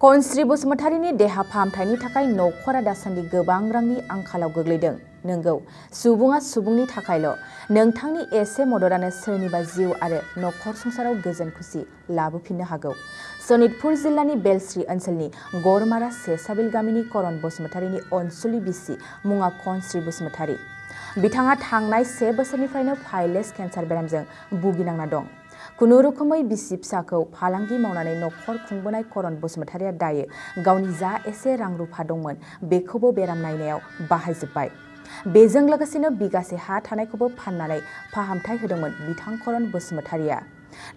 कनस्रि बसुमतारीनि देहा फाहामथायनि थाखाय नखरा दासान्दि गोबां रांनि आंखालाव गोग्लैदों। नंगौ, सुबुङा सुबुंनि थाखायल'। नोंथांनि एसे मददानो सोरनिबा जिउ आरो नखर संसाराव गोजोन खुसि लाबोफिननो हागौ। सनितपुर जिल्लानि बेलस्रि ओनसोलनि गरमारा सेसाबिल गामिनि करण बसुमतारीनि अनसुलि बिसि मुङा कनस्रि बसुमतारी। बिथाङा थांनाय 1 बोसोरनिफ्रायनो फाइलेस केन्सार बेरामजों भुगिनांना दं। खुनुरुखुमै बिसि फिसाखौ फालांगि मावनानै नखर खुंबोनाय करण बसुमतारीया दायो गावनि जा एसे रां रुफा दंमोन बेखौबो बेराम नायनायाव बाहायजोब्बाय। बेजों लोगोसेनो बिगासे हा थानायखौबो फाननानै फाहामथाय होदोंमोन बिथां करण बसुमतारीया।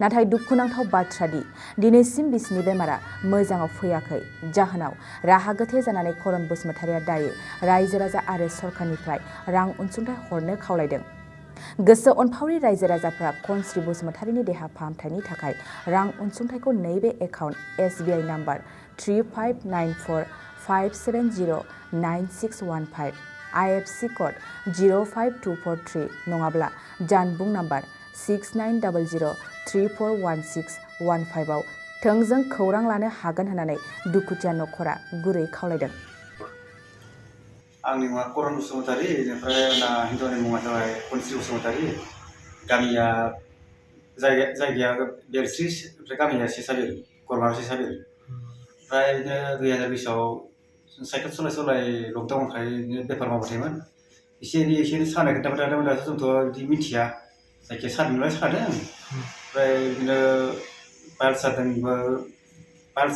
नाथाय दुखुनांथाव बाथ्रा दि दिनैसिम बिसिनि बेमारा मोजाङाव फैयाखै। जाहोनाव राहा गोथे जानानै करण बसुमतारीया दायो रायजो राजा आरो सरकारनिफ्राय रां अनसुंथाइ हरनो खावलायदों। गोसो अनफावरि रायजो राजाफ्रा कनस्रि बसुमतारीनि देहा फाहामथायनि थाखाय रां अनसुंथाइखौ नैबे account SBI number 359457099615 IFSC code 05243 नङाब्ला जानबुं नाम्बार 6900341615 आव थोंजों खौरां लानो हागोन होननानै दुखुथिया नखरा गुरै खावलायदों। आंनि मुङा करण बसुमतारी, बेनिफ्राय आंना हिन्जावनि मुङा जाबाय कनस्रि बसुमतारी। गामिया जायगाया बेलस्रि, ओमफ्राय गामिया सेसाबिल, गरमारा सेसाबिल। ओमफ्राय बिदिनो 2020 आव साइकेल सलाय लकडाउनखाय बेफार मावबाय थायोमोन। एसे एनै सानाय खोन्थाबाय थादोंमोन। दाथ' जोंथ' बिदि मिथिया, जायखिया सादोंलाय सादों। ओमफ्राय बिदिनो पाइल्स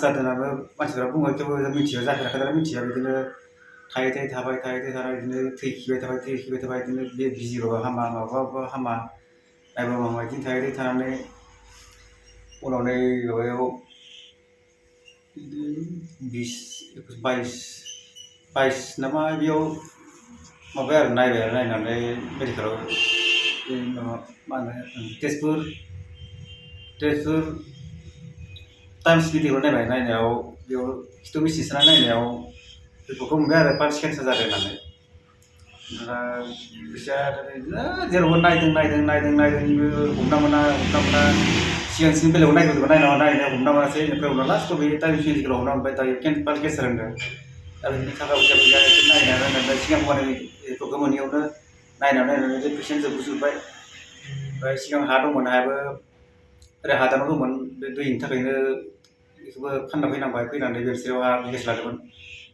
जादोंनाबो मानसिफोरा बुङो, थेवबो जों मिथिया, जाफेराखै नालाय मिथिया। बिदिनो थायै थाबाय बिदिनो थैखिबाय थाबाय बिदिनो बे बिजिबाबो हामा, माबाबाबो हामा, नायबाबो हामा, बिदिनो थायै थानानै उनाव नै माबायाव 22 नामा बेयाव माबाया आरो नायनानै मेडिकेलाव मा होनो तेजपुर टाइम्स मेडिकेलाव नायनायाव बेयाव खिथु मिसिन सोना नायनायाव रिपर्टखौ मोनबाय आरो पाइल्स केन्सार जादों होननानै। ओमफ्राय बिदिनो जेरावबो नायदों हमना मोना। सिगांसिम बेलेगाव नायग्रोदोंमोन, नायनायाव हमना मोनासै। ओमफ्राय उनाव लास्टआव बे टाइम्स मेडिकेलाव हमना मोनबाय। दायो पाइल्स केन्सार होनदों। दा बिदिनो थाखा फैसा गैया, नायनानै सिगां हरनाय रिपर्टखौ मोनैयावनो नायनानै बे पेसेन्ट जोबजुबबाय। ओमफ्राय सिगां हा दंमोन, हायाबो ओरै हादानाव दंमोन। बे दैनि थाखायनो बेखौबो फानना फैनांबाय। फैनानै बेलस्रियाव हा बिगासे लादोंमोन।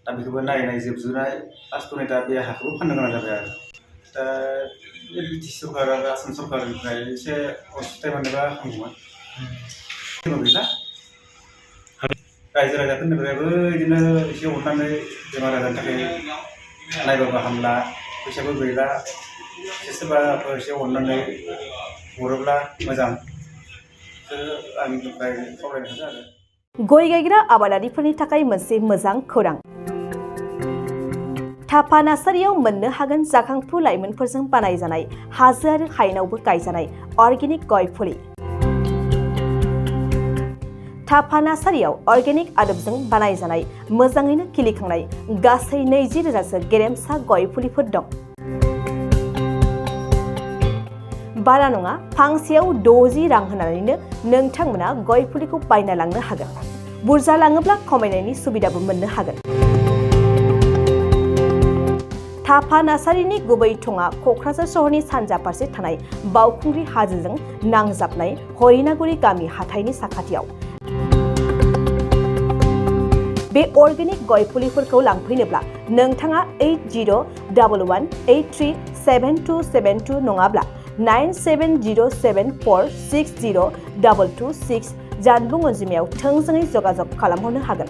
दा बेखौबो नायै जोबजुबनाय लास्टआव नै दा बे हाखौबो फाननो गोनां जाबाय आरो। दा बे BTC सरकार आरो आसाम सरकारनिफ्राय एसे अनसुंथाइ मोनोबा हामगौमोन। जेबो गैला, रायजो राजाफोरनिफ्रायबो बिदिनो एसे अननानै बेमार आजारनि थाखाय नायबाबो हामला, फैसाबो गैला। सोरबाफोर एसे अननानै हरोब्ला मोजां, आंनिफ्राय खावलायनाय थाङो आरो। गय गायग्रा आबादारिफोरनि थाखाय मोनसे मोजां खौरां। थाफा नार्सारियाव मोननो हागोन जाखांफु लाइमोनफोरजों बानायजानाय हाजो आरो हायेनावबो गायजानाय अर्गेनिक गय फुलि। थाफा नार्सारियाव अर्गेनिक आदबजों बानायजानाय मोजाङैनो खिलिखांनाय गासै 20,000सो गेरेमसा गय फुलिफोर दं। बारा नङा, फांसेयाव 60 रां होनानैनो नोंथांमोना गय फुलिखौ बायना लांनो हागोन। बुरजा लाङोब्ला खमायनायनि सुबिदाबो मोननो हागोन। थाफा नार्सारिनि गुबै थङा क'क्राझार सहरनि सानजा फारसे थानाय बावखुंग्रि हाजोजों नांजाबनाय हरिनागुरि गामि हाथाइनि साखाथियाव। बे अर्गेनिक गय फुलिफोरखौ लांफैनोब्ला नोंथाङा 8011837272 नङाब्ला 9707460226 जानबुं अनजिमायाव थोंजोङै जगाजग खालामहरनो हागोन।